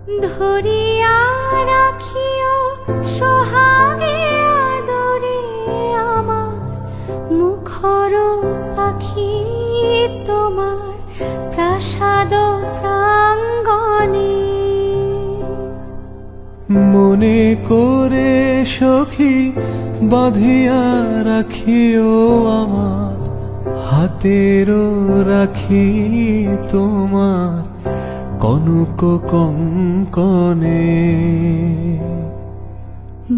ধরিয়া রাখিও সোহাগে আদরে আমার মুখর পাখি তোমার প্রাসাদ প্রাঙ্গণে। মনে করে সখী বাঁধিয়া রাখিও আমার হাতেরও রাখি তোমার কনক কঙ্কনে।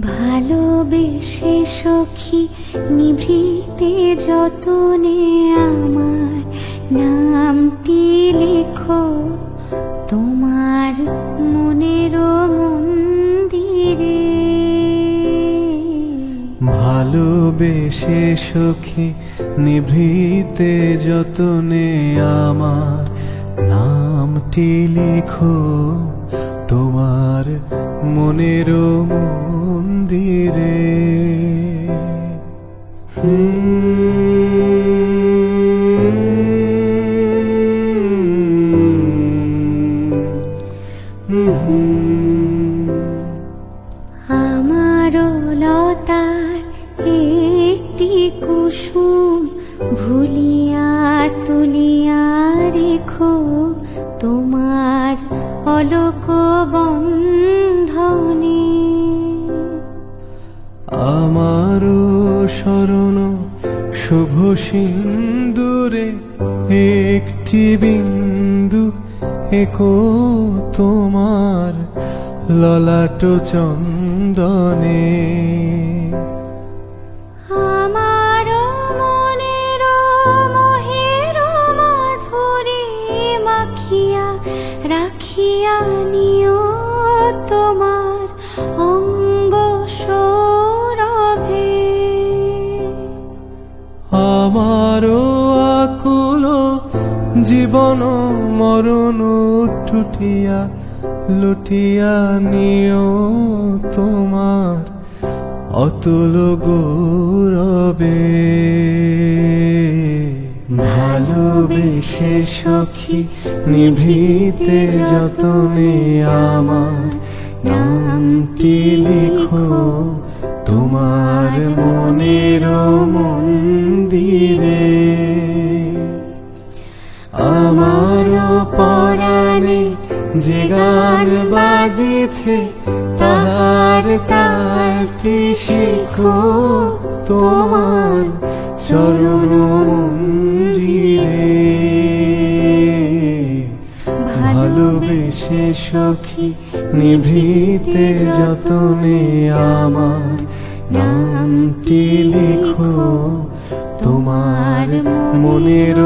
ভালোবেসে সখী নিভৃতে যতনে আমার নামটি লেখো তোমার মনের মন্দিরে। ভালোবেসে সখী নিভৃতে যতনে আমার নামটি লিখো তোমার মনের মন্দিরে। আমারও লতার একটি কুসুম ভুলিয়া তুলিয়া রেখো তোমার অলোক বন্ধনে। আমারও শরণ শুভ সিন্দুরে একটি বিন্দু একো তোমার ললাট চন্দনে। আমারও মনের মোহের মাধুরী মাখিয়া রাখিয়া নিও তোমার অঙ্গ সৌরভে। আমারও আকুল জীবন মরণ টুটিয়া লুটিয়া নিও তোমার অতুল গৌরবে। ভালোবেসে সখী নিভৃতে যতনে আমার নামটি লিখো তোমার মনের মন্দিরে। আমার পরাণে যে গান বাজিছে তাহার তালটি শিখো তোমার চরণ মঞ্জিরে। ভালোবেসে সখী নিভৃতে যতনে আমার নামটি লিখো তোমার মনের